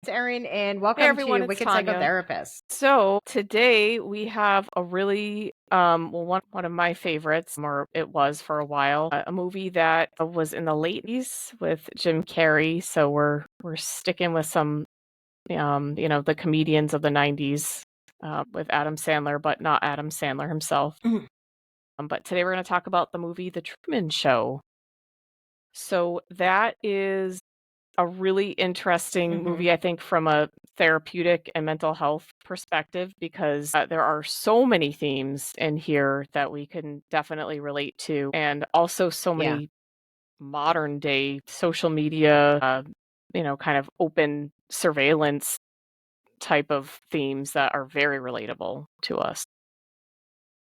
It's Erin, and Hey welcome everyone, to it's Wicked Tanya. Psychotherapists. So today we have a really one of my favorites, or it was for a while, a movie that was in the late 80s with Jim Carrey. So we're sticking with some the comedians of the 90s with Adam Sandler, but not Adam Sandler himself. But today we're going to talk about the movie The Truman Show. So that is a really interesting movie, I think, from a therapeutic and mental health perspective, because there are so many themes in here that we can definitely relate to, and also so Yeah. many modern day social media, kind of open surveillance type of themes that are very relatable to us.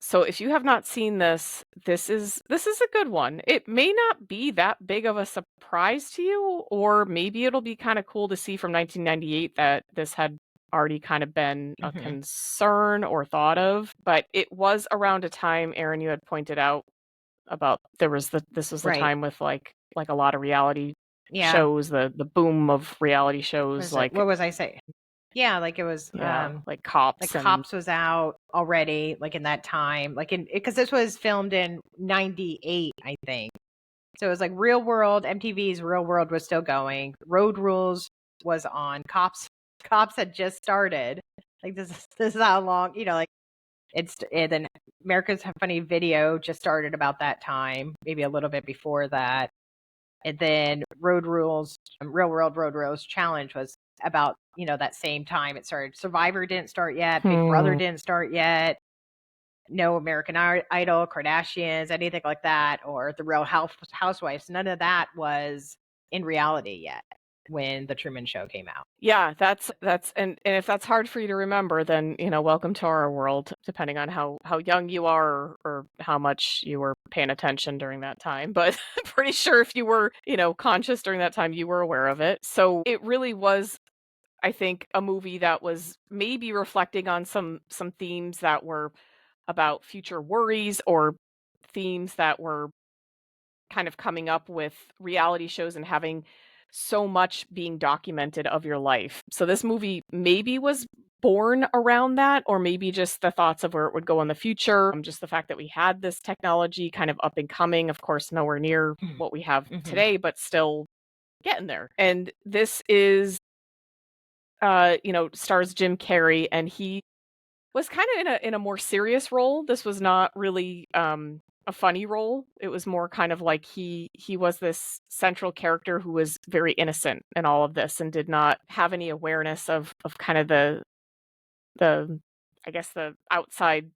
So if you have not seen this, this is a good one. It may not be that big of a surprise to you, or maybe it'll be kind of cool to see from 1998 that this had already kind of been a concern or thought of. But it was around a time, Erin, you had pointed out about this was the Right. time with like a lot of reality Yeah. shows, the boom of reality What shows, was it? What was I saying? Yeah, like it was like like Cops and Cops was out already, like in that time. Like because this was filmed in 98, I think. So it was like Real World, MTV's Real World was still going. Road Rules was on. Cops had just started. Like this is how long, like then America's Funny Video just started about that time, maybe a little bit before that. And then Road Rules, Real World Road Rules Challenge was about, that same time it started. Survivor didn't start yet. Big Brother didn't start yet. No American Idol, Kardashians, anything like that, or the Real Housewives. None of that was in reality yet when the Truman Show came out. Yeah, that's and if that's hard for you to remember, then welcome to our world, depending on how young you are or how much you were paying attention during that time. But pretty sure if you were, conscious during that time, you were aware of it. So it really was, I think, a movie that was maybe reflecting on some themes that were about future worries, or themes that were kind of coming up with reality shows and having so much being documented of your life. So this movie maybe was born around that, or maybe just the thoughts of where it would go in the future. Just the fact that we had this technology kind of up and coming, of course, nowhere near what we have today, but still getting there. And this is, stars Jim Carrey, and he was kind of in a more serious role. This was not really a funny role. It was more kind of like he was this central character who was very innocent in all of this and did not have any awareness of kind of the I guess the outside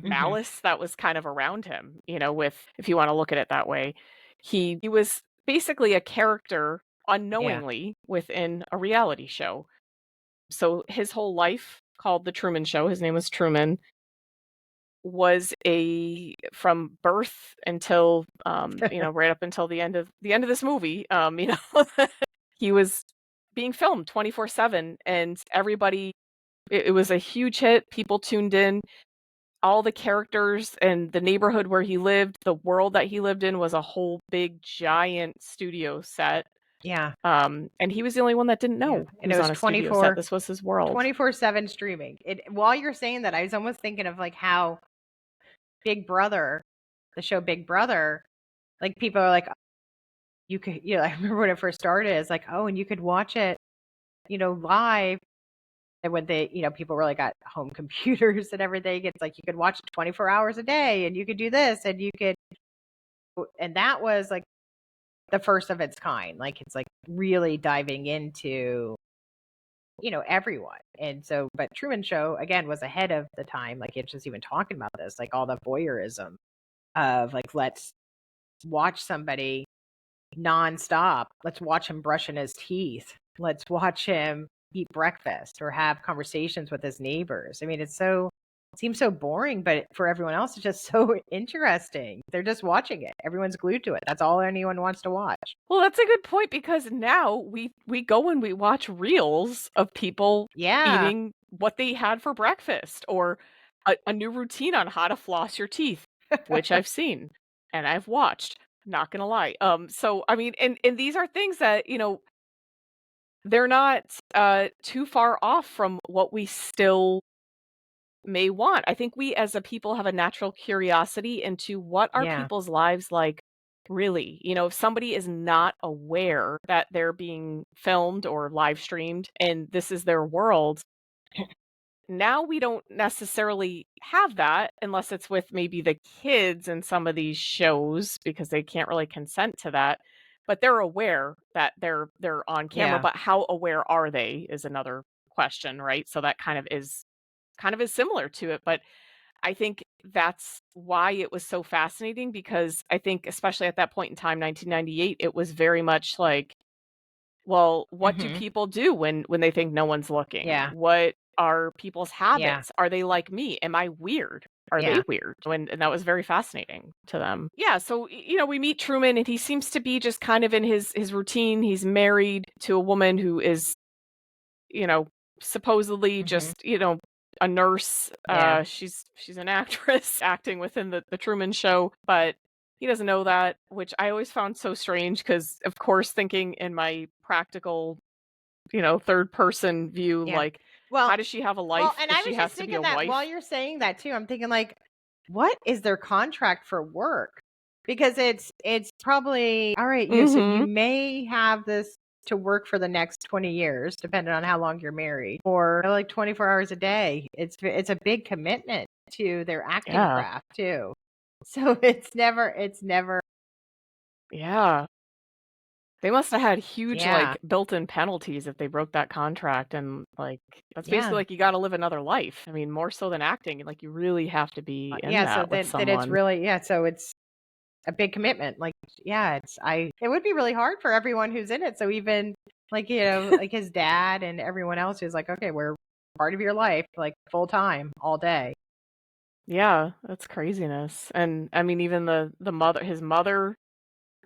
malice that was kind of around him, with, if you want to look at it that way. He was basically a character unknowingly within a reality show. So his whole life, called The Truman Show, his name was Truman, was from birth until right up until the end of this movie, he was being filmed 24/7, and everybody, it was a huge hit. People tuned in. All the characters and the neighborhood where he lived, the world that he lived in, was a whole big giant studio set. Yeah. And he was the only one that didn't know he And it was was on a studio set. This was his world. 24/7 streaming. While you're saying that, I was almost thinking of like how Big Brother, the show Big Brother, like people are like, you could, I remember when it first started, it's like, oh, and you could watch it, live. And when they, people really got home computers and everything, it's like you could watch it 24 hours a day, and you could do this, and and that was like the first of its kind. Like it's like really diving into, everyone. And so, but Truman Show again was ahead of the time. Like it's just even talking about this, like all the voyeurism of like, let's watch somebody nonstop. Let's watch him brushing his teeth. Let's watch him eat breakfast or have conversations with his neighbors. I mean, it seems so boring, but for everyone else, it's just so interesting. They're just watching it. Everyone's glued to it. That's all anyone wants to watch. Well, that's a good point, because now we go and we watch reels of people eating what they had for breakfast, or a new routine on how to floss your teeth, which I've seen and I've watched. Not gonna lie. So I mean, and these are things that they're not too far off from what we still may want. I think we as a people have a natural curiosity into what are Yeah. people's lives like really. If somebody is not aware that they're being filmed or live streamed and this is their world, now we don't necessarily have that unless it's with maybe the kids in some of these shows because they can't really consent to that. But they're aware that they're on camera, Yeah. but how aware are they is another question, right? So that kind of is similar to it, but I think that's why it was so fascinating because I think especially at that point in time, 1998, it was very much like, well, what do Mhm. people do when they think no one's looking? Yeah. What are people's Yeah. habits? Are they like me? Am I weird? Are they Yeah. weird? And that was very fascinating to them. Yeah, so we meet Truman and he seems to be just kind of in his routine. He's married to a woman who is you know, supposedly Mhm. just, a nurse. Yeah. She's an actress acting within the Truman Show, but he doesn't know that, which I always found so strange because, of course, thinking in my practical, third person view, Yeah. like, how Well does she have a well, life and if I she was has just to be a thinking that while wife? you're saying that too, I'm thinking like, what is their contract for work? Because it's probably all right, so you Mhm. may have this to work for the next 20 years, depending on how long you're married, or like 24 hours a day. It's a big commitment to their acting Yeah. craft too. So it's never Yeah. They must have had huge, yeah. like, built-in penalties if they broke that contract, and, like, that's basically Yeah. like you gotta live another life. I mean, more so than acting, like, you really have to be in Yeah, so that with that it's someone. really so it's a big commitment. Like, yeah, it would be really hard for everyone who's in it. So even like, like his dad and everyone else who's like, okay, we're part of your life, like full time, all day. Yeah, that's craziness, and, I mean, even the mother his mother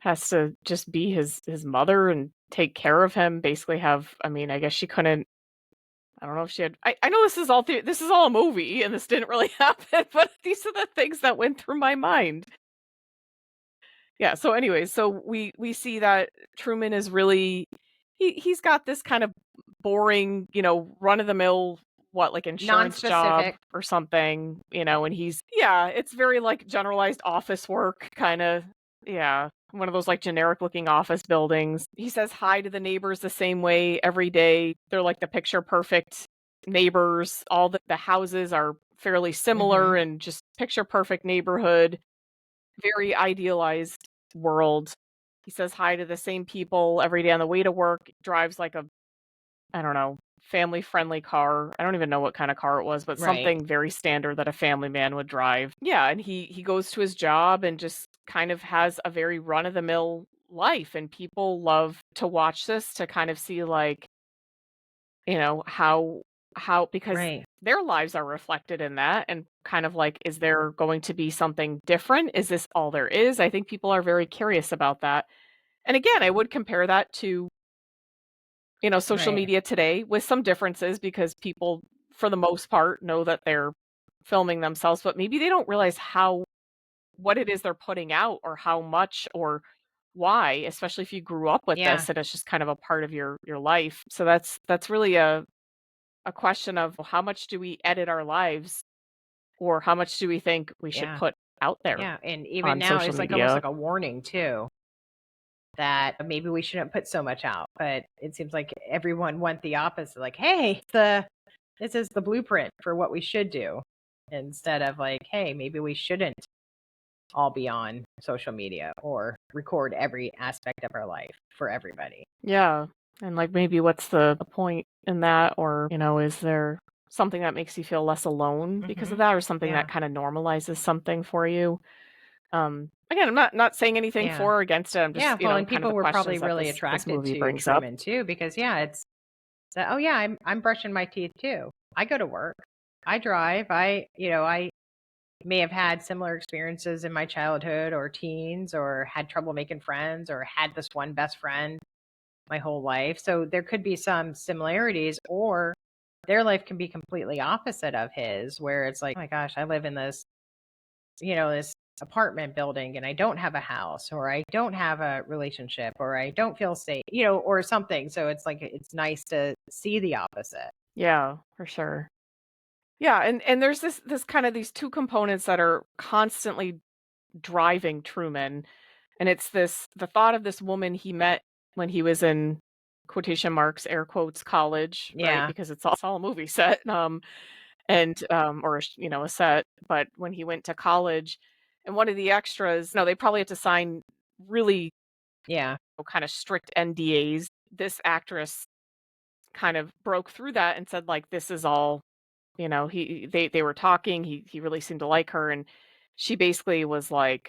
has to just be his mother and take care of him, basically have I mean, I guess she couldn't I don't know if she had I know this is all a movie, and this didn't really happen, but these are the things that went through my mind. Yeah, so anyways, so we see that Truman is really he's got this kind of boring, run of the mill what like insurance job Non-specific. or something, and he's yeah, it's very like generalized office work kind of yeah, one of those like generic looking office buildings. He says hi to the neighbors the same way every day. They're like the picture perfect neighbors. All the houses are fairly similar Hmm. and just picture perfect neighborhood, very idealized world. He says hi to the same people every day on the way to work, drives like a, I don't know, family friendly car. I don't even know what kind of car it was, but Right. something very standard that a family man would drive. Yeah, and he goes to his job and just kind of has a very run of the mill life and people love to watch this to kind of see like, how because Right. their lives are reflected in that and kind of like, is there going to be something different? Is this all there is? I think people are very curious about that. And again, I would compare that to, social Right. media today with some differences because people, for the most part, know that they're filming themselves, but maybe they don't realize what it is they're putting out or how much or why, especially if you grew up with Yeah. this and it's just kind of a part of your life. So that's really a question of how much do we edit our lives or how much do we think we should Yeah. put out there Yeah. And even on now social it's like almost media? like a warning too that maybe we shouldn't put so much out. But it seems like everyone went the opposite. Like, hey, this is the blueprint for what we should do. Instead of like, hey, maybe we shouldn't all be on social media or record every aspect of our life for everybody. Yeah. And like maybe what's the point in that? Or, is there something that makes you feel less alone because of Hmm. that or something that Yeah. kind of normalizes something for you? Again, I'm not saying anything Yeah. for or against it. I'm just, Yeah. Well, and kind of people the were probably questions that really this attracted movie to brings up. Truman too, because yeah, it's that, oh yeah, I'm brushing my teeth too. I go to work. I drive. I may have had similar experiences in my childhood or teens or had trouble making friends or had this one best friend my whole life. So there could be some similarities or their life can be completely opposite of his, where it's like, oh my gosh, I live in this apartment building and I don't have a house, or I don't have a relationship, or I don't feel safe, or something. So it's like, it's nice to see the opposite. Yeah, for sure. Yeah, and there's this kind of these two components that are constantly driving Truman, and it's the thought of this woman he met when he was in quotation marks, air quotes, college, right? Yeah. Because it's all a movie set, and or a set. But when he went to college, and one of the extras, no, they probably had to sign really Yeah. kind of strict NDAs. This actress kind of broke through that and said like, this is all, they were talking, he really seemed to like her, and she basically was like,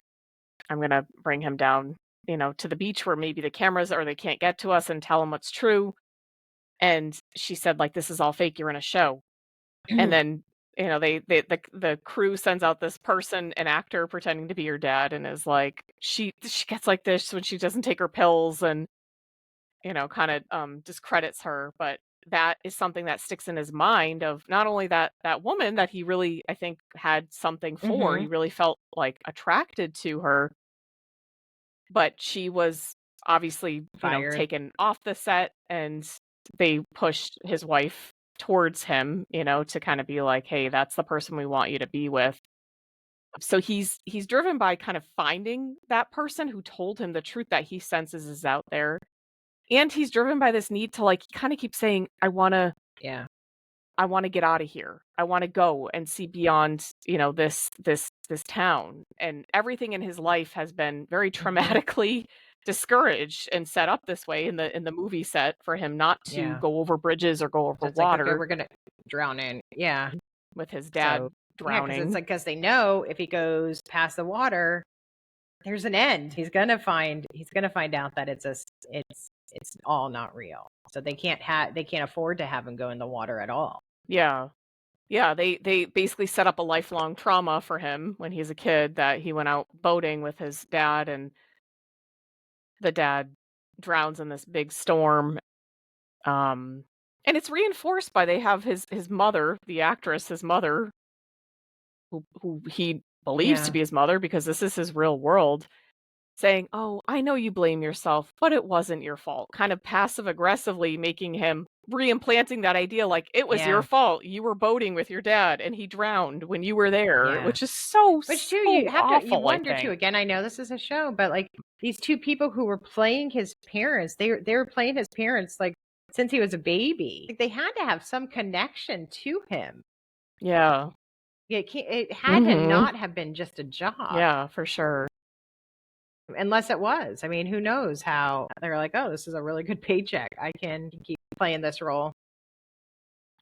I'm gonna bring him down, to the beach where maybe the cameras or they can't get to us, and tell him what's true. And she said like, this is all fake, you're in a show. And then, the crew sends out this person, an actor pretending to be your dad, and is like, she gets like this when she doesn't take her pills, and kind of discredits her. But that is something that sticks in his mind, of not only that woman that he really, I think, had something for, he really felt like attracted to her, but she was obviously, Fired. taken off the set, and they pushed his wife towards him, to kind of be like, hey, that's the person we want you to be with. So he's driven by kind of finding that person who told him the truth that he senses is out there. And he's driven by this need to, like, he kind of keeps saying, Yeah. I want to get out of here. I want to go and see beyond, this town. And everything in his life has been very traumatically discouraged and set up this way in the movie set for him not to Yeah. go over bridges or go So over it's like, okay, water, we're gonna drown in. Yeah. with his So dad yeah, because it's drowning. like, because they know if he goes past the water, there's an end. He's gonna find out that it's all not real. So they can't afford to have him go in the water at all. Yeah. Yeah, they basically set up a lifelong trauma for him when he's a kid, that he went out boating with his dad, and the dad drowns in this big storm. Um, and it's reinforced by, they have his mother, the actress, his mother, who he believes to Yeah. be his mother because this is his real world, saying, "Oh, I know you blame yourself, but it wasn't your fault." Kind of passive aggressively making him, reimplanting that idea like, it was your Yeah. fault. You were boating with your dad and he drowned when you were there, Yeah. which is so, Which too, you so have to you awful, I wonder too. think. Again, I know this is a show, but like, these two people who were playing his parents, they were playing his parents like since he was a baby. Like, they had to have some connection to him. Yeah. It had to Mhm. not have been just a job, Yeah, for sure. unless it was. I mean, who knows how they're like, oh, this is a really good paycheck. I can keep playing this role.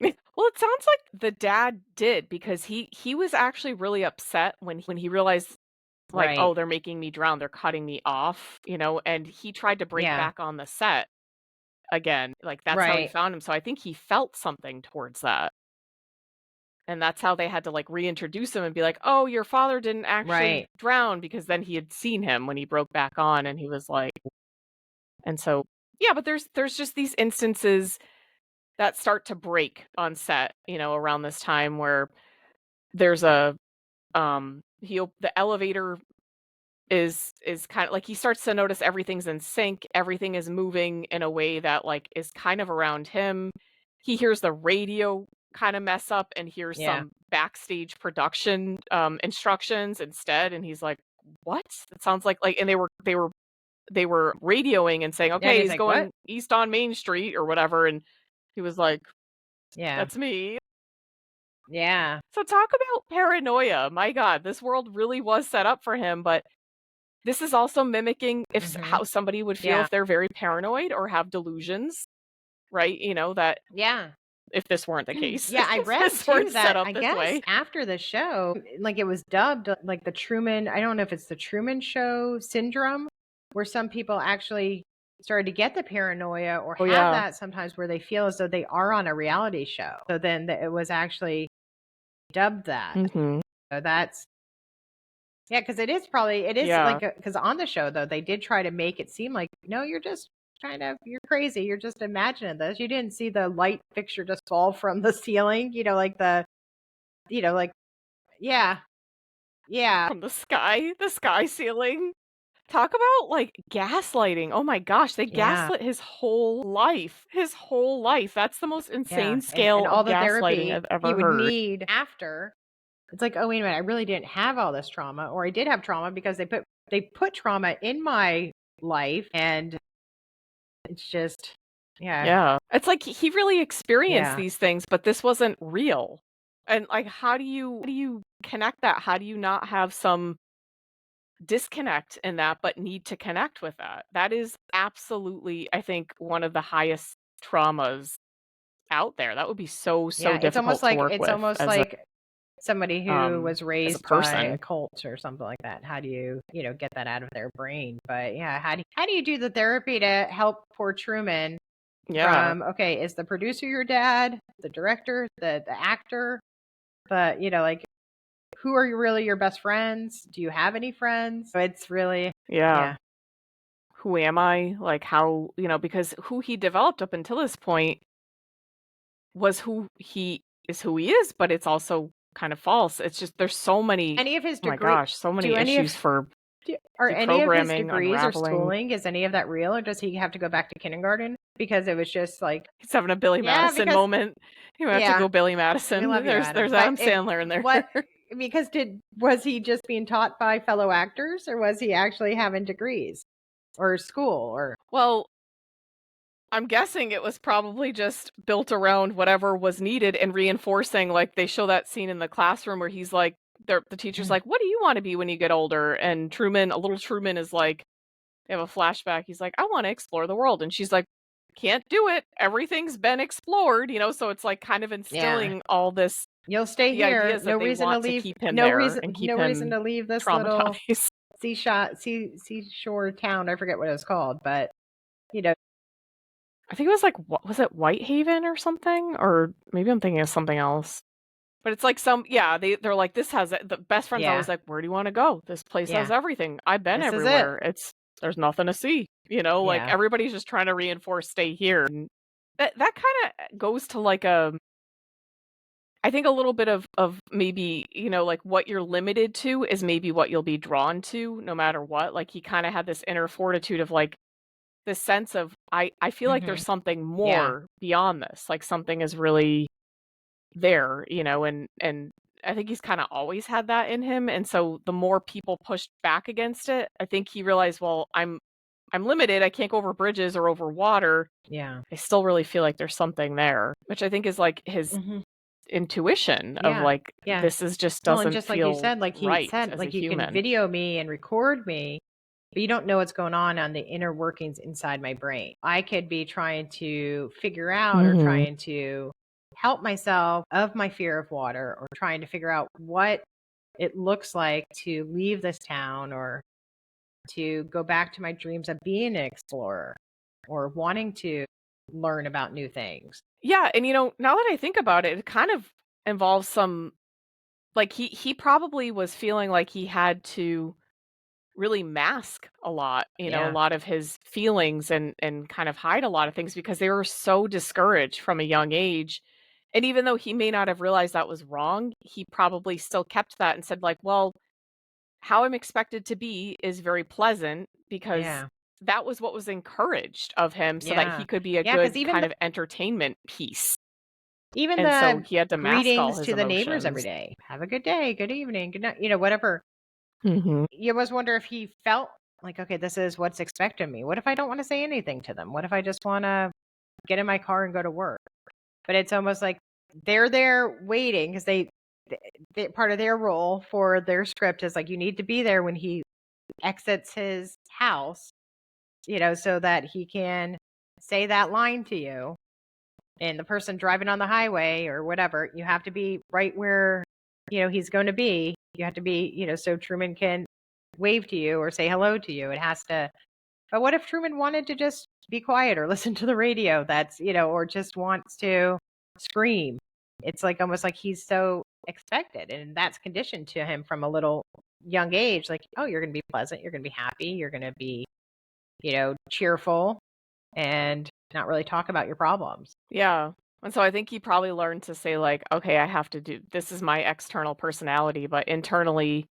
Well, it sounds like the dad did, because he was actually really upset when he realized, like, Right. oh, they're making me drown, they're cutting me off, and he tried to break Yeah. back on the set again. Like, that's how he Right. found him. So I think he felt something towards that. And that's how they had to, like, reintroduce him and be like, "Oh, your father didn't actually Right. drown," because then he had seen him when he broke back on, and he was like, and so yeah, but there's just these instances that start to break on set, around this time, where there's the elevator is kind of like, he starts to notice everything's in sync, everything is moving in a way that, like, is kind of around him. He hears the radio kind of mess up and hears Yeah. some backstage production instructions instead, and he's like, "What?" It sounds like, and they were radioing and saying, Yeah. And "Okay, he's he's like, what? going east on Main Street," or whatever, and he was like, Yeah. "That's me." Yeah. So talk about paranoia. My God, this world really was set up for him, but this is also mimicking Hmm. how somebody would feel Yeah. if they're very paranoid or have delusions, right? That Yeah. if this weren't the case, Yeah, I if read this weren't too set that up I this guess way. after the show, like, it was dubbed like the Truman, I don't know if it's the Truman Show syndrome, where some people actually started to get the paranoia or Oh have yeah. that sometimes, where they feel as though they are on a reality show. So then it was actually dubbed that. Mhm. So that's, yeah, because it is Yeah. like, because on the show though, they did try to make it seem like, no, you're crazy. You're just imagining this. You didn't see the light fixture just fall from the ceiling, like like, yeah. Yeah. from the sky ceiling. Talk about, like, gaslighting. Oh my gosh, they Yeah. gaslit his whole life. His whole life. That's the most Yeah. insane And scale all of the gaslighting therapy I've he ever would heard. need after. It's like, oh wait a minute, I really didn't have all this trauma, or I did have trauma because they put trauma in my life, and it's just, yeah, Yeah. It's like he really experienced yeah, these things, but this wasn't real. And, like, how do you connect that? How do you not have some disconnect in that, but need to connect with that? That is absolutely, I think, one of the highest traumas out there. That would be so, yeah. so It's almost difficult to like work it's with almost like somebody who was as a raised by a person. cult or something like that. How do you, get that out of their brain? But yeah, how do you do the therapy to help poor Truman Yeah. from, okay, is the producer your dad, the director, the actor, but like, who are you really your best friends? Do you have any friends? So it's really, Yeah. yeah, Who am I? Like, how, because who he developed up until this point was who he is, but it's also kind of false. It's just there's so many, any of his oh my degree gosh, so do many any of issues for are any of his deprogramming, degrees or unraveling. schooling, is any of that real, or does he have to go back to kindergarten because it was just like, He's having a Billy yeah, Madison because, moment. You have to yeah, go Billy we Madison. love you, There's Adam, but Adam Sandler in there. what, because was he just being taught by fellow actors, or was he actually having degrees or school, or Well, I'm guessing it was probably just built around whatever was needed and reinforcing, like, they show that scene in the classroom where he's like, the teacher's like, "What do you want to be when you get older?" And little Truman is like, they have a flashback. He's like, "I want to explore the world." And she's like, "Can't do it. Everything's been explored," so it's like kind of yeah, instilling all this, you'll stay the here, ideas no that they reason to want to leave, keep him there and keep no reason him to leave this little traumatized. seashore town. I forget what it was called, but you know, I think it was like, what was it, Whitehaven or something? Or maybe I'm thinking of something else. But it's like yeah, they're like, this has it. The best friend's yeah, always like, "Where do you want to go? This place has yeah, everything. I've been this is it. everywhere. There's nothing to see." Like Yeah. everybody's just trying to reinforce stay here. And that kind of goes to like I think a little bit of maybe, like what you're limited to is maybe what you'll be drawn to no matter what. Like he kind of had this inner fortitude of like this sense of I feel like Hmm. there's something Yeah. more beyond this. Like something is really there, and I think he's kind of always had that in him. And so the more people pushed back against it, I think he realized, well, I'm limited. I can't go over bridges or over water. Yeah. I still really feel like there's something there, which I think is like his Hmm. intuition of Yeah. like Yeah. this is just Well, and doesn't just like you feel said, like he right said, as a like, you can human. video me and record me, but you don't know what's going on the inner workings inside my brain. I could be trying to figure out, or Mhm. trying to help myself of my fear of water, or trying to figure out what it looks like to leave this town, or to go back to my dreams of being an explorer, or wanting to learn about new things. Yeah, and now that I think about it, it kind of involves some, like he probably was feeling like he had to really mask a lot, a Yeah. lot of his feelings and kind of hide a lot of things because they were so discouraged from a young age. And even though he may not have realized that was wrong, he probably still kept that and said like, well, how I'm expected to be is very pleasant because Yeah. that was what was encouraged of him so that he Yeah. could be a Yeah. Because good kind of entertainment piece. even And so the he had to mask all greetings his to the neighbors every emotions. day, have a good day, good evening, good night, whatever. Mhm. You always wonder if he felt like, okay, this is what's expected of me. What if I don't want to say anything to them? What if I just want to get in my car and go to work? But it's almost like they're there waiting because part of their role for their script is like, you need to be there when he exits his house, so that he can say that line to you. And the person driving on the highway or whatever, you have to be right where, he's going to be. You have to be, so Truman can wave to you or say hello to you. It has to. But what if Truman wanted to just be quiet or listen to the radio? That's, or just wants to scream. It's like almost like he's so expected, and that's conditioned to him from a little young age. Like, oh, you're going to be pleasant. You're going to be happy. You're going to be, cheerful, and not really talk about your problems. Yeah. And so I think he probably learned to say like, okay, I have to do this is my external personality, but internally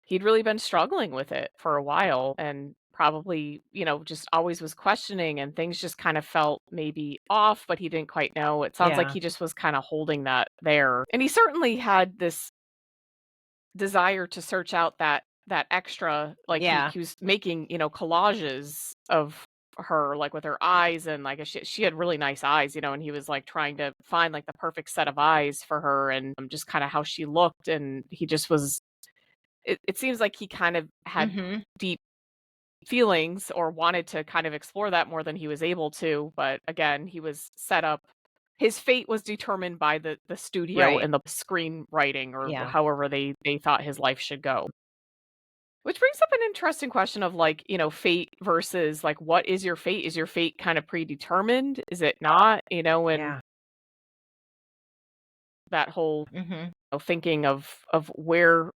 he'd really been struggling with it for a while and probably, just always was questioning and things just kind of felt maybe off, but he didn't quite know. It sounds like Yeah. he just was kind of holding that there. And he certainly had this desire to search out that extra, like he Yeah. he was making, collages of her, like with her eyes, and like she had really nice eyes, and he was like trying to find like the perfect set of eyes for her, and just kind of how she looked, and he just was it seems like he kind of had Mhm. deep feelings or wanted to kind of explore that more than he was able to, but again, he was set up, his fate was determined by the studio Right. and the screenwriting or Yeah. however they thought his life should go. Which brings up an interesting question of like, fate versus like what is your fate? Is your fate kind of predetermined? Is it not? And Yeah. that whole Mhm. thinking of where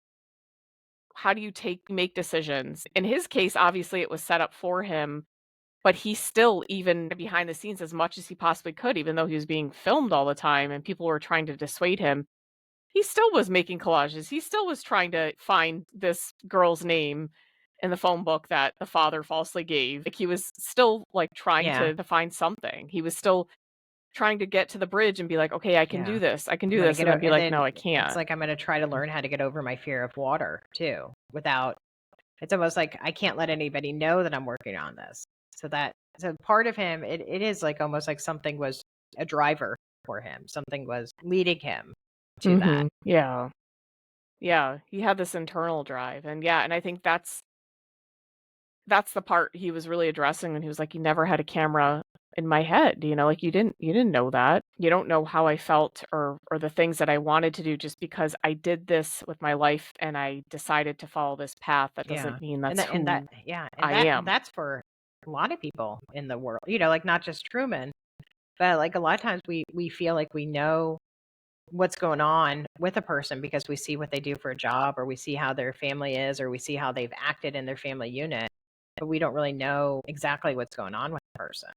how do you make decisions? In his case, obviously it was set up for him, but he still, even behind the scenes as much as he possibly could, even though he was being filmed all the time and people were trying to dissuade him, he still was making collages. He still was trying to find this girl's name in the phone book that the father falsely gave. Like he was still like trying Yeah. to find something. He was still trying to get to the bridge and be like, "Okay, I can do Yeah. this. I can I'm do gonna this." get And then be and like, then "No, I it's can't." like I'm gonna try to learn how to get over my fear of water too without it's almost like I can't let anybody know that I'm working on this. So part of him, it is like almost like something was a driver for him. Something was leading him to that. Mhm. Yeah. Yeah, he had this internal drive. And yeah, and I think that's the part he was really addressing, and he was like, "You never had a camera in my head, like, you didn't know that. You don't know how I felt or the things that I wanted to do just because I did this with my life and I decided to follow this path. That Yeah. doesn't mean And that's that who yeah, and I am." that's for a lot of people in the world. Like not just Truman, but like a lot of times we feel like we know what's going on with a person because we see what they do for a job or we see how their family is or we see how they've acted in their family unit, but we don't really know exactly what's going on with the person.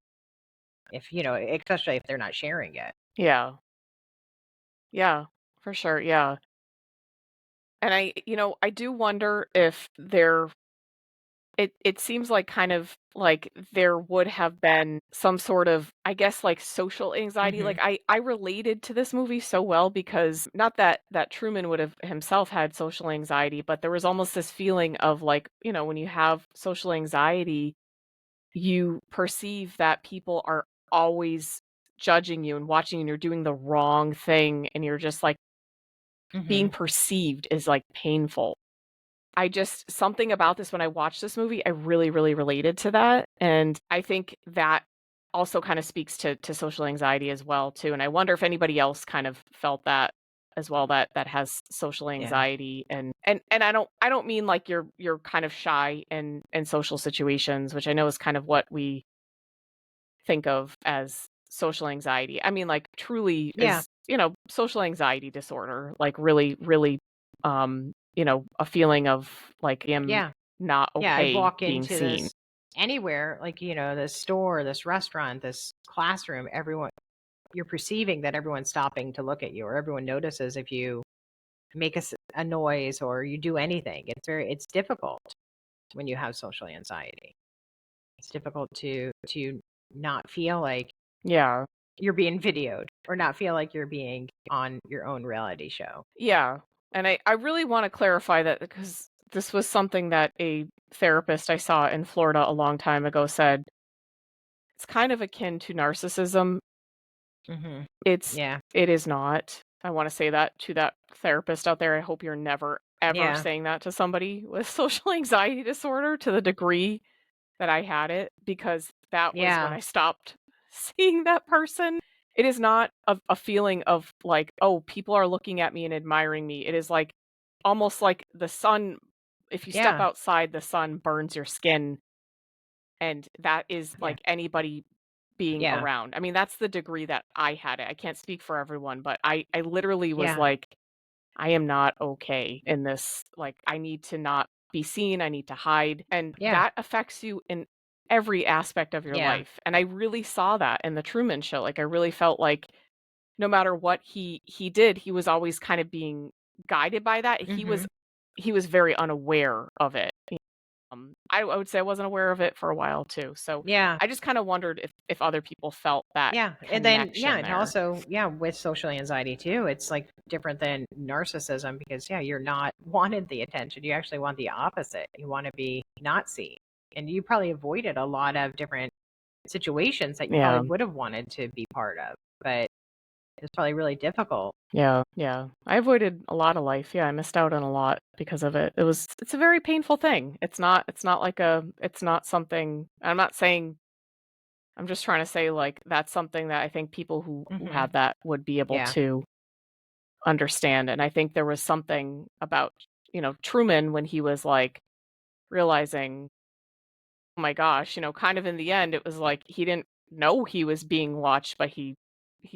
If especially if they're not sharing it. Yeah. Yeah, for sure, yeah. And I do wonder if it seems like kind of like there would have been some sort of, I guess, like social anxiety. Mhm. Like I related to this movie so well because not that Truman would have himself had social anxiety, but there was almost this feeling of like, when you have social anxiety, you perceive that people are always judging you and watching you and you're doing the wrong thing and you're just like being Mhm. perceived is like painful. I just something about this when I watched this movie, I really, really related to that, and I think that also kind of speaks to social anxiety as well too, and I wonder if anybody else kind of felt that as well, that has social Yeah. anxiety, and I don't mean like you're kind of shy in social situations, which I know is kind of what we think of as social anxiety. I mean, like, truly Yeah. is, social anxiety disorder, like, really, really, a feeling of, like, I am Yeah. not Yeah, I okay walk being into seen. this anywhere, like, this store, this restaurant, this classroom, everyone you're perceiving that everyone's stopping to look at you or everyone notices if you make a noise or you do anything. It's difficult when you have social anxiety. It's difficult to not feel like Yeah. you're being videoed or not feel like you're being on your own reality show. Yeah, and I really wanna clarify that because this was something that a therapist I saw in Florida a long time ago said, "It's kind of akin to narcissism." Mhm. It's Yeah. it is not. I wanna say that to that therapist out there. I hope you're never, ever Yeah. saying that to somebody with social anxiety disorder to the degree that I had it, because that was when Yeah. I stopped seeing that person. It is not a feeling of like, "Oh, people are looking at me and admiring me." It is like almost like the sun, if you step Yeah. outside, the sun burns your skin, and that is Yeah. like anybody being Yeah. around. I mean, that's the degree that I had it. I can't speak for everyone, but I literally was Yeah. like, I am not okay in this. Like, I need to not be seen. I need to hide. And Yeah. that affects you in every aspect of your Yeah. life. And I really saw that in the Truman Show. Like, I really felt like no matter what he did, he was always kind of being guided by that. He was Mhm. he was very unaware of it. I would say I wasn't aware of it for a while too. So Yeah. I just kind of wondered if other people felt that Yeah. And then, yeah, connection and there. also, yeah, with social anxiety too, it's like different than narcissism because, yeah, you're not wanted the attention. You actually want the opposite. You want to be not seen. And you probably avoided a lot of different situations that you Yeah. probably would have wanted to be part of, but it's probably really difficult. Yeah. Yeah. I avoided a lot of life. Yeah, I missed out on a lot because of it. It's a very painful thing. It's not something, I'm not saying, I'm just trying to say like that's something that I think people who Hmm. have that would be able Yeah. to understand. And I think there was something about, Truman when he was like realizing, oh my gosh, kind of in the end, it was like he didn't know he was being watched, but he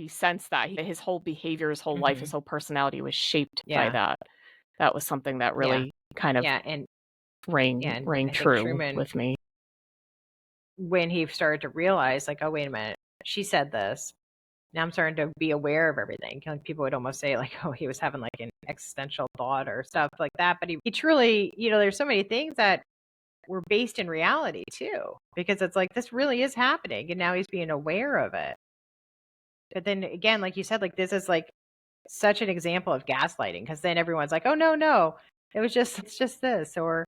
sensed that his whole behavior, his whole life, Hmm. his whole personality was shaped by Yeah. that. That was something that Yeah. really kind of Yeah. And yeah. And rang I think true Truman, with me. when he started to realize, like, oh, wait a minute, she said this. Now I'm starting to be aware of everything. Like people would almost say, like, oh, he was having like an existential thought or stuff like that. But he truly, there's so many things that were based in reality too, because it's like this really is happening, and now he's being aware of it. But then again, like you said, like this is like such an example of gaslighting, because then everyone's like, oh no, no, it's just this, or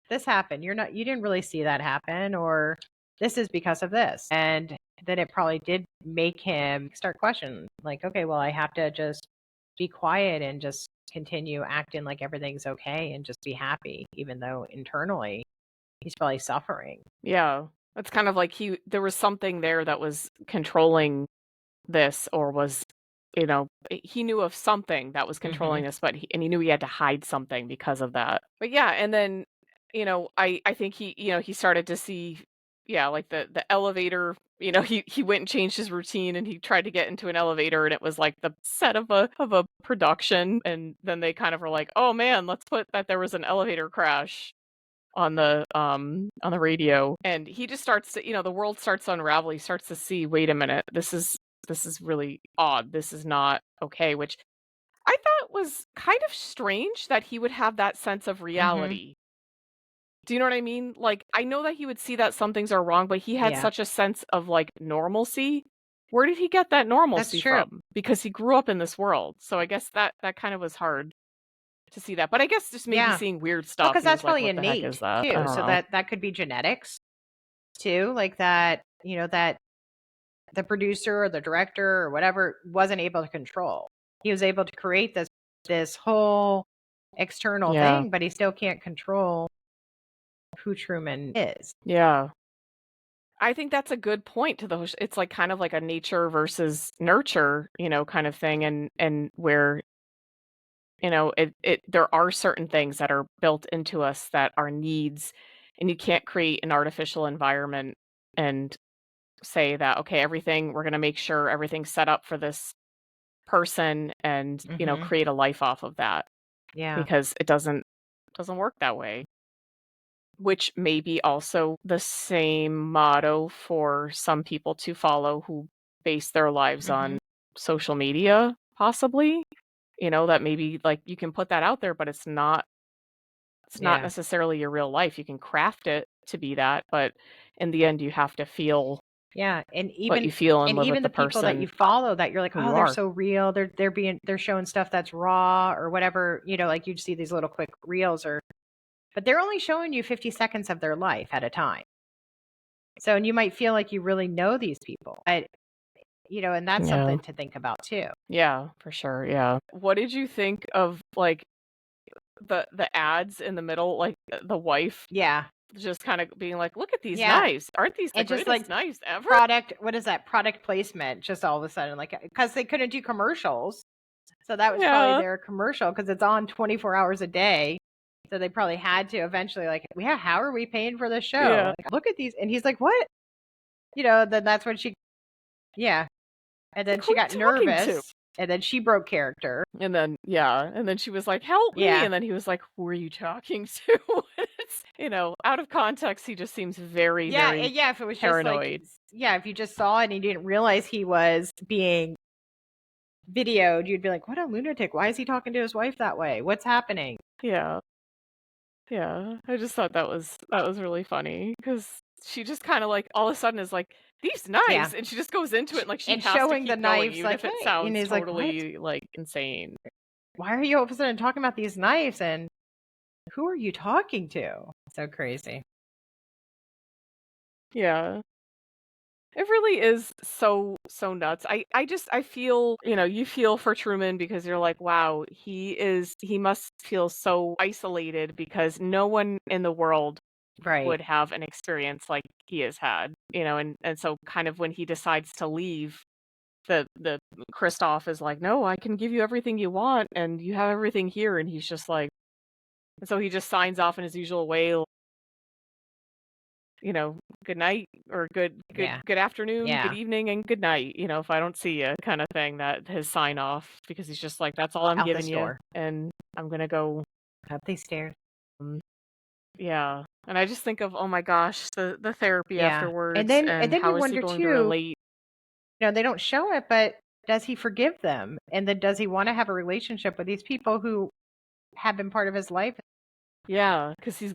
this happened. You didn't really see that happen, or this is because of this. And then it probably did make him start questioning, like, okay, well, I have to just be quiet and just continue acting like everything's okay and just be happy, even though internally he's probably suffering. Yeah. It's kind of like there was something there that was controlling this, or was, he knew of something that was Hmm. controlling this, but and he knew he had to hide something because of that. But yeah, and then, I think he started to see, yeah, like the elevator, he went and changed his routine, and he tried to get into an elevator, and it was like the set of a production, and then they kind of were like, "Oh man, let's put that there was an elevator crash on the radio." And he just starts to, the world starts to unravel. He starts to see, wait a minute, this is really odd. This is not okay, which I thought was kind of strange that he would have that sense of Hmm. reality. Do you know what I mean? Like, I know that he would see that some things are wrong, but he had Yeah, such a sense of like normalcy. Where did he get that that's normalcy true. from? Because he grew up in this world. So I guess that kind of was hard to see that. But I guess just maybe Yeah. seeing weird Well, stuff, because he that's was like, probably what the heck is innate that? I too. don't So know. that could be genetics too, like that, that the producer or the director or whatever wasn't able to control. He was able to create this whole external Yeah. thing, but he still can't control who Truman is. Yeah. I think that's a good point to those. It's like kind of like a nature versus nurture, kind of thing. And where, there are certain things that are built into us that are needs, and you can't create an artificial environment and say that, okay, we're going to make sure everything's set up for this person, and, Hmm. create a life off of that, Yeah. because it doesn't work that way. Which may be also the same motto for some people to follow who base their lives Hmm. on social media, possibly. That maybe like you can put that out there, but it's not Yeah. necessarily your real life. You can craft it to be that, but in the end you have to feel Yeah. what you feel and And live with even the the people that person you follow that you're like, who oh, you they're are. so real. They're showing stuff that's raw or whatever, like you'd see these little quick reels, but they're only showing you 50 seconds of their life at a time. So, and you might feel like you really know these people, but, and that's Yeah. something to think about too. Yeah, for sure. Yeah. What did you think of like the ads in the middle, like the wife Yeah. just kind of being like, "Look at these Yeah. knives. Aren't these the And just like greatest knives ever?" what is that? Product placement, just all of a sudden, like, because they couldn't do commercials. So that was probably Yeah. their commercial because it's on 24 hours a day. So they probably had to eventually, like, yeah, how are we paying for the show? Yeah. Like, look at these. And he's like, what? Then that's when yeah. And Like, then who she are you got talking to? nervous. And then she broke character. And then she was like, "Help me." Yeah. And then he was like, "Who are you talking to?" It's, out of context, he just seems very, Yeah. very And yeah. If it was just like, paranoid. yeah, if you just saw it and you didn't realize he was being videoed, you'd be like, what a lunatic. Why is he talking to his wife that way? What's happening? Yeah. Yeah, I just thought that was really funny because she just kind of like all of a sudden is like these Yeah. knives, and she just goes into it like she And has to showing the keep going, knives even like, if it hey, and sounds he's like, what? totally like insane. Why are you all of a sudden talking about these knives? And who are you talking to? So crazy. Yeah. It really is so nuts. I feel, you feel for Truman because you're like, wow, he must feel so isolated because no one in the world Right. would have an experience like he has had, and so kind of when he decides to leave, the Kristoff is like, no, I can give you everything you want and you have everything here, and he's just like, and so he just signs off in his usual way, good night or Yeah. good afternoon, good Yeah. evening, and good night, if I don't see you, kind of thing, that his sign off, because he's just like, that's all I'm Out this giving you, door. and I'm gonna go. Up these stairs. um, yeah. And I just think of, oh my gosh, the therapy Yeah. And afterwards, then and and then you how is he wonder going to too, relate. they don't show it, but does he forgive them? And then does he want to have a relationship with these people who have been part of his life? Yeah, because he's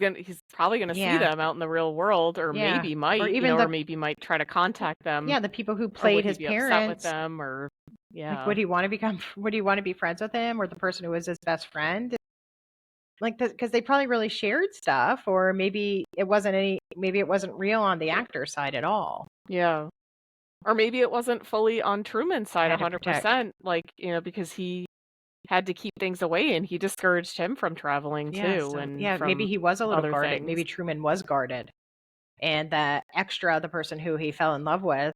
probably gonna see Yeah. them out in the real world, or Yeah. maybe Or might, even or maybe might try to contact them, the people who or played would he his be upset with parents. them, or Like, yeah. would he want to be friends with him, or the person who was his best friend? Like, because they probably really shared stuff, or maybe it wasn't real on the actor's side at all. Yeah. Or maybe it wasn't fully on Truman's side Had to protect. 100%, like, because he had to keep things away and he discouraged him from traveling Yeah. too, So and yeah, maybe from he was a little other guarded. things. Maybe Truman was guarded, and the extra, the person who he fell in love with,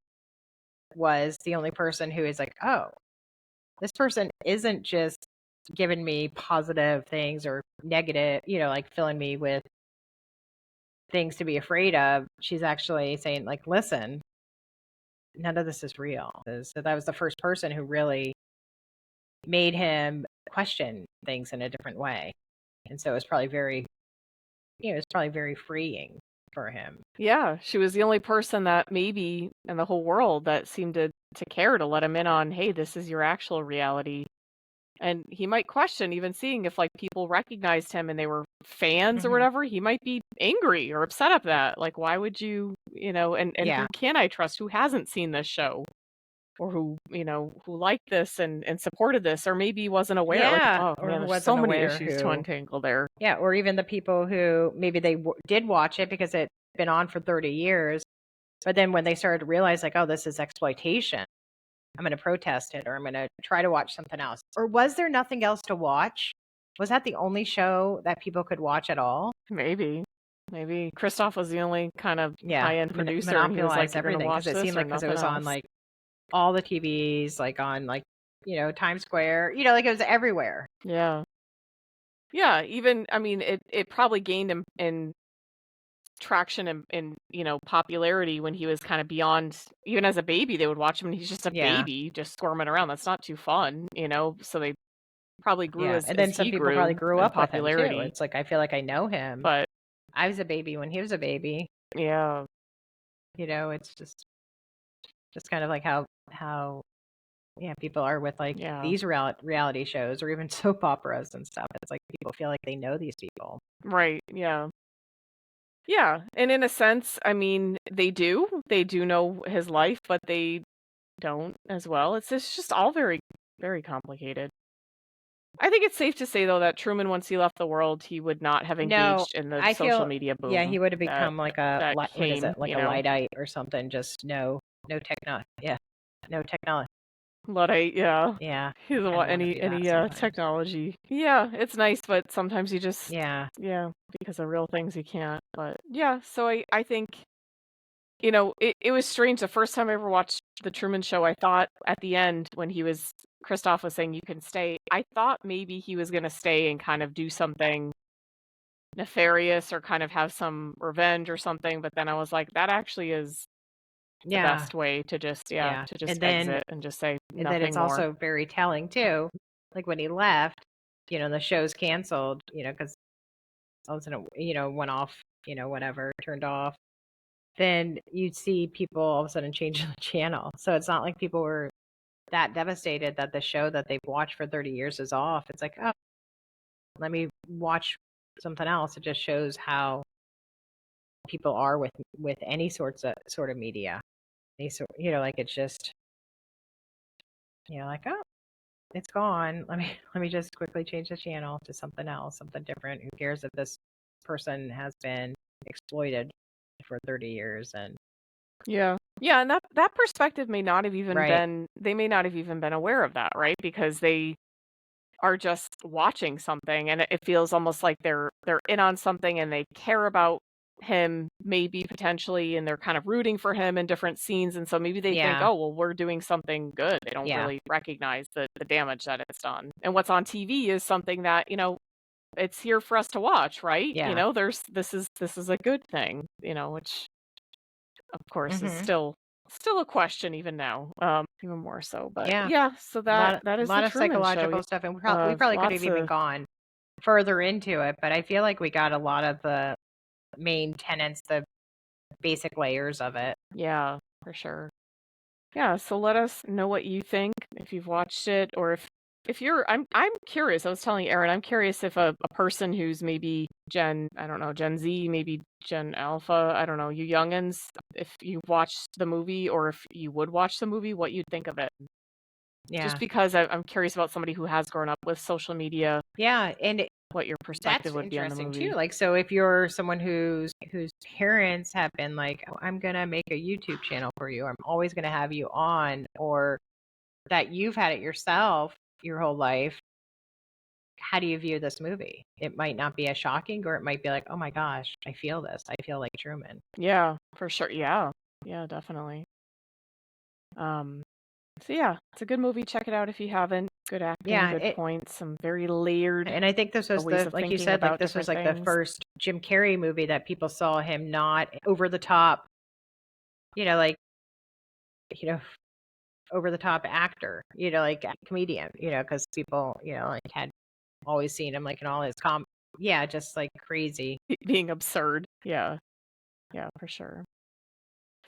was the only person who is like, oh, this person isn't just giving me positive things or negative, like filling me with things to be afraid of. She's actually saying, like, listen, none of this is real. So that was the first person who really made him question things in a different way. And so it was probably very freeing for him. Yeah, she was the only person that maybe in the whole world that seemed to care to let him in on, hey, this is your actual reality. And he might question even seeing if like people recognized him and they were fans or Hmm. whatever, he might be angry or upset at that. Like, why would you, and who Yeah. can I trust who hasn't seen this show? Or who liked this and supported this, or maybe wasn't aware. Like, Yeah. oh Or man, who there's so wasn't many aware issues to who, untangle there. yeah, or even the people who maybe they did watch it because it'd been on for 30 years. But then when they started to realize, like, oh, this is exploitation, I'm going to protest it, or I'm going to try to watch something else. Or was there nothing else to watch? Was that the only show that people could watch at all? Maybe Christoph was the only kind of Yeah, high-end producer, and he was like, monopolize "You're gonna everything, because watch it seemed this or like, because it nothing was on else." like all the TVs, like on like Times Square, like it was everywhere. Yeah, yeah. Even I mean, it probably gained him in traction and popularity when he was kind of beyond. Even as a baby, they would watch him, and he's just a Yeah, baby, just squirming around. That's not too fun. So they probably grew yeah. as And as then some he people probably grew grew in up with him too. popularity. It's like, I feel like I know him. But I was a baby when he was a baby. yeah, It's just kind of like how yeah, people are with like yeah, these reality shows or even soap operas and stuff. It's like people feel like they know these people. right, yeah. Yeah, and in a sense, I mean, they do know his life, but they don't as well. It's just all very, very complicated. I think it's safe to say, though, that Truman, once he left the world, he would not have No, engaged in the I social feel, media yeah, boom he would have that become like a that what is came, it, like a Luddite or something? Just no technology. Yeah, no technology. Luddite, yeah. Yeah, He I doesn't kind of want want to any be that any sometimes. technology. Yeah, it's nice, but sometimes you just, Yeah, yeah, because of real things you can't. But yeah, so I think it was strange. The first time I ever watched The Truman Show, I thought at the end when Christoph was saying you can stay, I thought maybe he was going to stay and kind of do something nefarious or kind of have some revenge or something. But then I was like, that actually is the yeah, best way to just, yeah, yeah. to just And then exit and just say it's nothing more. also very telling too. Like when he left, the show's canceled. Because all of a sudden, went off. Whatever, turned off. Then you'd see people all of a sudden change the channel. So it's not like people were that devastated that the show that they've watched for 30 years is off. It's like, oh, let me watch something else. It just shows how people are with any sort of media. Any sort, like it's just, like, oh, it's gone. Let me just quickly change the channel to something else, something different. Who cares if this person has been exploited for 30 years? And Yeah. Yeah, and that perspective may not have even right. they may not have even been aware of that, right? Because they are just watching something and it feels almost like they're in on something and they care about him maybe potentially and they're kind of rooting for him in different scenes and so maybe they think, Yeah. oh well, we're doing something good. They don't Yeah. really recognize the damage that it's done. And what's on TV is something that, it's here for us to watch, right? Yeah. This is a good thing, which of course is Mm-hmm. still a question even now, even more so. But Yeah. yeah, so that A is the lot of Truman Show. psychological stuff, and we probably could have Lots even of gone further into it, but I feel like we got a lot of the main tenets, the basic layers of it. yeah, for sure. Yeah, so let us know what you think if you've watched it or if you're I'm curious. I was telling Aaron, I'm curious if a person who's maybe I don't know, Gen Z, maybe Gen Alpha, I don't know, you youngins, if you watched the movie or if you would watch the movie, what you'd think of it. Yeah. Just because I'm curious about somebody who has grown up with social media, Yeah, and what your that's perspective would be on the interesting too. movie. Like, so if you're someone whose parents have been like, oh, I'm gonna make a YouTube channel for you, I'm always gonna have you on, or that you've had it yourself your whole life, how do you view this movie? It might not be as shocking, or it might be like, oh my gosh, I feel this. I feel like Truman. Yeah, for sure. Yeah. Yeah, definitely. So yeah, it's a good movie. Check it out if you haven't. Good acting, Yeah, good points, some very layered and I think this was ways of like you thinking said, like about this was different like the things. first Jim Carrey movie that people saw him not over the top, like, you know, over the top actor, like a comedian, because people, like had always seen him like in all his yeah, just like crazy. Being absurd. Yeah. Yeah, for sure.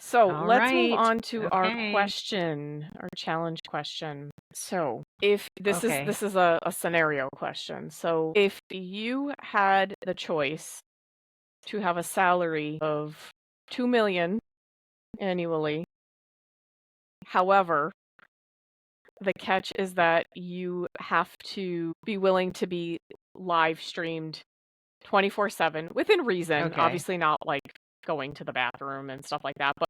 So All let's move right. on to our Okay. question, our challenge question. So if Okay. this is a scenario question. So if you had the choice to have a salary of 2 million annually, however, the catch is that you have to be willing to be live streamed 24/7 within reason. Okay. Obviously not like going to the bathroom and stuff like that, but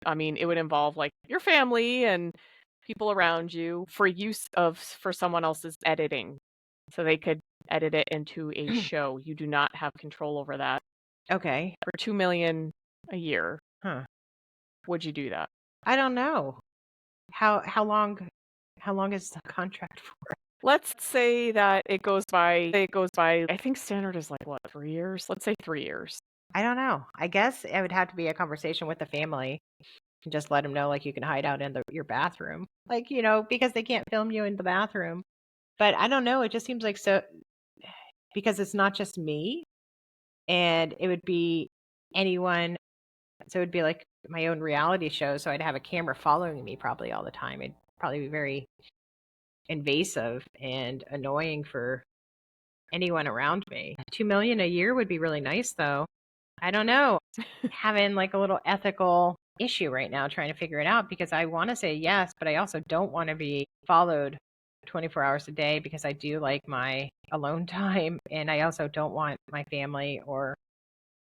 I mean, it would involve like your family and people around you for someone else's editing. So they could edit it into a show. You do not have control over that. Okay. For 2 million a year, Huh. would you do that? I don't know. How long is the contract for? Let's say that it goes by I think standard is like what, 3 years? Let's say 3 years. I don't know. I guess it would have to be a conversation with the family and just let them know, like, you can hide out in your bathroom, like, because they can't film you in the bathroom. But I don't know. It just seems like because it's not just me, and it would be anyone. So it would be like my own reality show. So I'd have a camera following me probably all the time. It'd probably be very invasive and annoying for anyone around me. 2 million a year would be really nice, though. I don't know. Having like a little ethical issue right now trying to figure it out, because I want to say yes, but I also don't want to be followed 24 hours a day, because I do like my alone time, and I also don't want my family or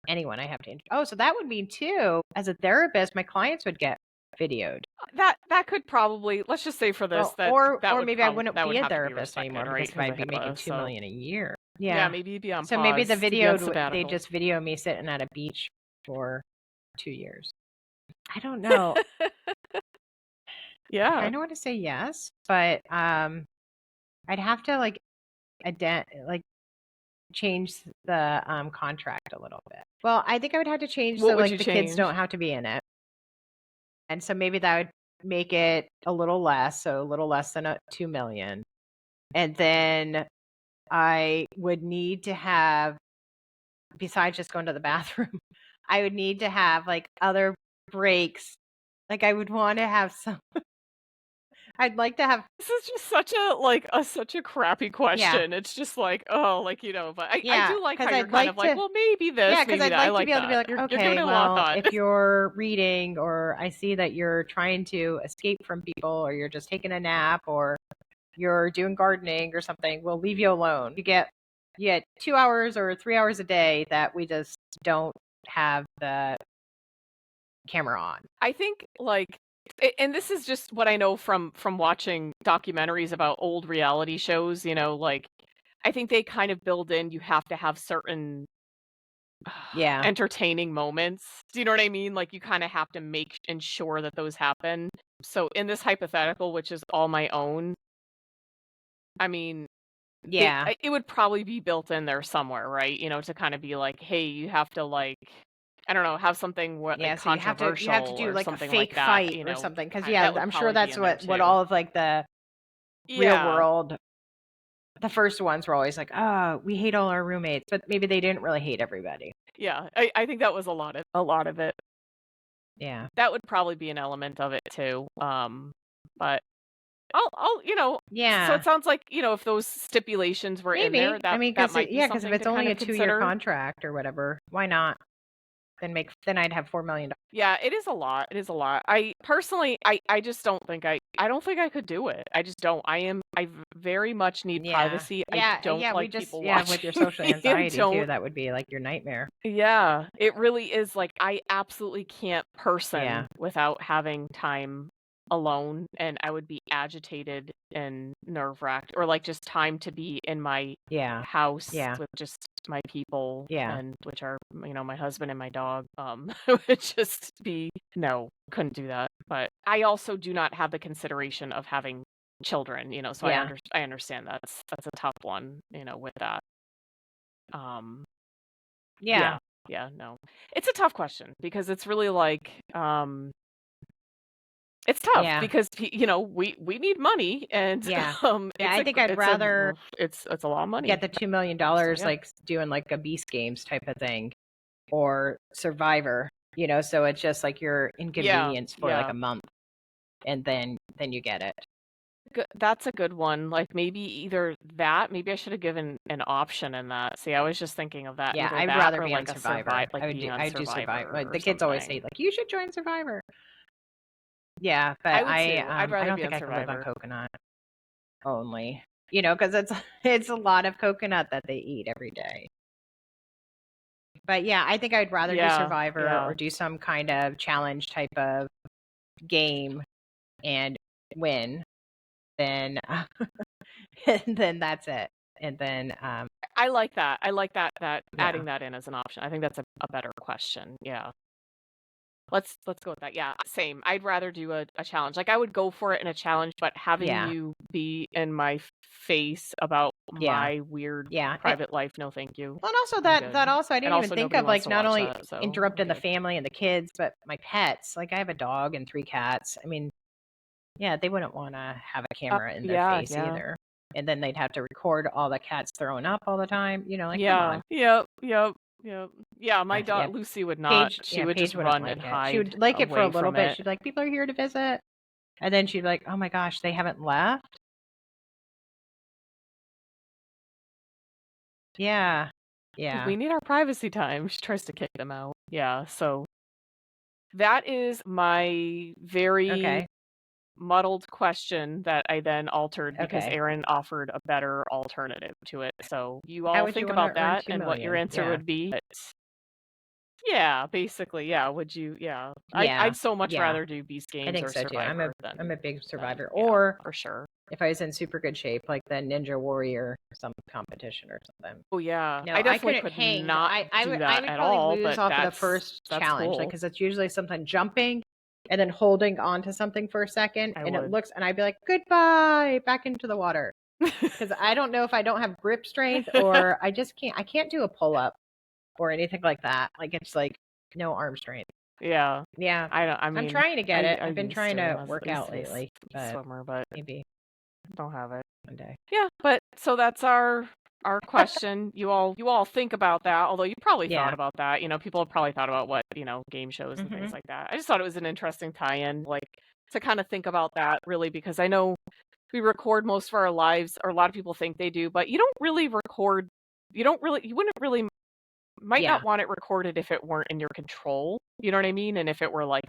anyone I have to. Oh, so that would mean too, as a therapist, my clients would get videoed. That could probably, let's just say for this, Well, or would maybe I wouldn't that would be a have to be therapist respected, anymore, right? because if Because I'd of be making HIPAA. 2 So million a year. yeah, Yeah. maybe you'd be on So maybe pause to be on they sabbatical. just video me sitting at a beach for 2 years. I don't know. I Yeah. kind of want to say yes, but I'd have to like change the contract a little bit. Well, I think I would have to change What so would like you the kids change? don't have to be in it. And so maybe that would make it a little less, so a little less than 2 million. And then I would need to have, besides just going to the bathroom, I would need to have like other breaks. Like I would want to have some I'd like to have. This is just such a crappy question. It's just like, oh, like, but I do like how because you're I'd kind like of like, to. well, maybe this, Yeah, because maybe I'd that. I like to like be able to be that. like, You're giving okay, it a lot of well, thought. if you're reading, or I see that you're trying to escape from people, or you're just taking a nap, or you're doing gardening or something, we'll leave you alone. You get 2 hours or 3 hours a day that we just don't have the camera on. I think and this is just what I know from watching documentaries about old reality shows, like I think they kind of build in you have to have certain Yeah. entertaining moments. Do you know what I mean? Like you kind of have to make ensure that those happen. So in this hypothetical, which is all my own, I mean, Yeah. it would probably be built in there somewhere, right? To kind of be like, hey, you have to I don't know, have something Yeah, so you have to controversial do or like a something like fake that, fight or something, because that would I'm sure probably be that's in there what too. all of like the real Yeah. world, the first ones were always like, oh, we hate all our roommates, but maybe they didn't really hate everybody. Yeah, I think that was a lot of it. Yeah. That would probably be an element of it too. But I'll so Yeah. it sounds like, if those stipulations were in there, Maybe. I mean, that because might be because if something it's to kind only a of 2-year consider. contract or whatever, why not? Then I'd have $4 million. Yeah, it is a lot. It is a lot. I personally, I just don't think I don't think I could do it. I just don't. I very much need privacy. I don't We like just people with your watching social me and anxiety too, don't. that would be like your nightmare. Yeah, it really is. Like I absolutely can't Yeah. person without having time alone, and I would be agitated and nerve-wracked, or like just time to be in my Yeah. house Yeah. with just my people, Yeah. and which are, my husband and my dog. It would just be no, couldn't do that. But I also do not have the consideration of having children, so Yeah. I understand that's a tough one, with that. Yeah. Yeah, no. It's a tough question because it's really like, it's tough Yeah. because we need money, and Yeah. Yeah, it's I a think I'd it's rather a lot of money. get the $2 million, yeah. like doing like a Beast Games type of thing, or Survivor, so it's just like you're inconvenienced for like a month, and then you get it. That's a good one. Like maybe either that, maybe I should have given an option in that. See, I was just thinking of that. Yeah, Either I'd that rather or be on like a Survivor. like being on I'd do Survivor. Survivor Like or the kids always say, something. like, you should join Survivor. Yeah, but I would too. I'd rather I don't be think on I can live on Survivor. coconut only. Because it's a lot of coconut that they eat every day. But yeah, I think I'd rather do Survivor or do some kind of challenge type of game and win than and then that's it. And then I like that. I like that adding that in as an option. I think that's a better question. Yeah. Let's go with that. Yeah, same. I'd rather do a challenge. Like I would go for it in a challenge, but having you be in my face about my weird private life, no thank you. Well, and also that also I didn't even think of, like, not only interrupting the family and the kids, but my pets. Like I have a dog and 3 cats. I mean, yeah, they wouldn't want to have a camera in their face either. And then they'd have to record all the cats throwing up all the time. Like, come on. Yep. Yeah, my dog Lucy would not. She would Paige just wouldn't run like and it. hide. She would like it for a away little from bit. it. She'd be like, people are here to visit. And then she'd be like, oh my gosh, they haven't left. Yeah. Yeah. We need our privacy time. She tries to kick them out. Yeah, so that is my very muddled question that I then altered because Aaron offered a better alternative to it. So you all think about that and what your answer would be. Yeah, basically, yeah. Would you? Yeah, I'd so much rather do Beast Games I think or so Survivor. too. I'm a big Survivor. Yeah, or for sure. If I was in super good shape, like the Ninja Warrior some competition or something. Oh yeah, No, I definitely couldn't could hang. not I do would that at probably all. lose But off of the first challenge, cool. like because it's usually something jumping and then holding onto something for a second, and I'd be like, goodbye, back into the water, because I don't know if I don't have grip strength or I just can't. I can't do a pull up or anything like that. Like it's like no arm strength. Yeah. Yeah. I mean, I'm trying to get it. I've been used trying to I work used out to be a lately. swimmer, but Maybe don't have it. one day. Yeah, but so that's our question. You all think about that, although you probably thought about that. People have probably thought about what, game shows and things like that. I just thought it was an interesting tie-in. Like to kind of think about that, really, because I know we record most of our lives, or a lot of people think they do, but you don't really record. You wouldn't really, might Yeah. not want it recorded if it weren't in your control. You know what I mean? And if it were like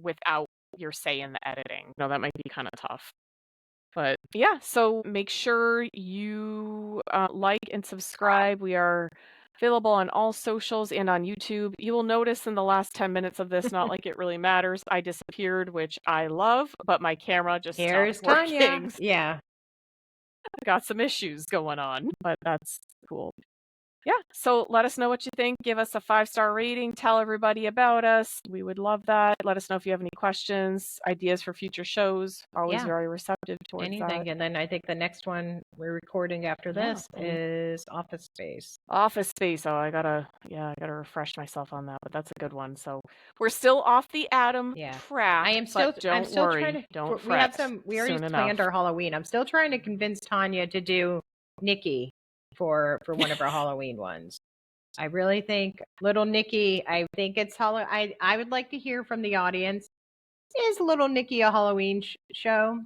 without your say in the editing, that might be kind of tough. But yeah, so make sure you like and subscribe. We are available on all socials and on YouTube. You will notice in the last 10 minutes of this, not like it really matters, I disappeared, which I love, but my camera just Here's stopped working. Tanya. Yeah. Got some issues going on, but that's cool. Yeah, so let us know what you think. Give us a 5-star rating. Tell everybody about us. We would love that. Let us know if you have any questions, ideas for future shows. Always very receptive towards anything. that. And then I think the next one we're recording after this is Office Space. Office Space. Oh, I gotta refresh myself on that, but that's a good one. So we're still off the Adam track. I'm still trying to. Don't fret. We already planned our Halloween. I'm still trying to convince Tanya to do Nikki for one of our Halloween ones. I really think Little Nikki, I think it's I would like to hear from the audience. Is Little Nikki a Halloween show?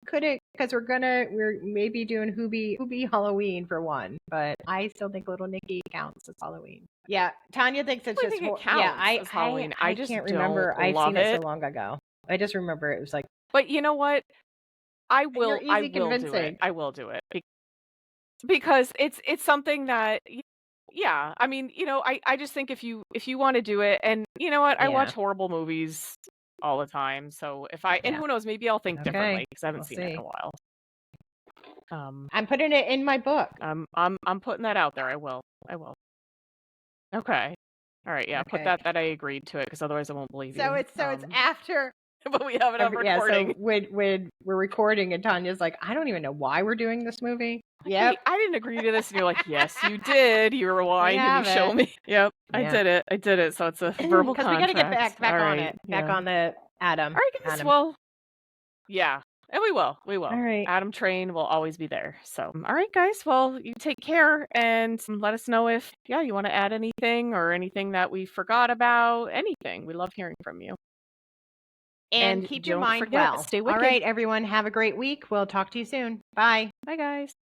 Could it? Because we're maybe doing Hoobie Halloween for one, but I still think Little Nikki counts as Halloween. Yeah, Tanya thinks it's just as Halloween. I just can't remember. I've seen it so long ago. I just remember it was like. But you know what? I will do it. I will do it because it's something that. Yeah, I mean, I just think if you want to do it, and you know what, I watch horrible movies all the time, so if and who knows, maybe I'll think differently because I haven't seen it in a while. I'm putting it in my book. I'm putting that out there. I will. Okay. All right. Yeah. Put that I agreed to it because otherwise I won't believe you. So it's after. But we have it on recording. Yeah, so when we're recording and Tanya's like, I don't even know why we're doing this movie. Yep. Hey, I didn't agree to this. And you're like, yes, you did. You rewind and you show me. Yep. I did it. So it's a verbal contract. Because we got to get back on it. Back on the Adam. All right, guys. Adam. Well, yeah. And we will. All right. Adam Train will always be there. So, all right, guys. Well, you take care and let us know if, you want to add anything or anything that we forgot about. Anything. We love hearing from you. And keep your mind well. Stay wicked. All right, everyone. Have a great week. We'll talk to you soon. Bye. Bye, guys.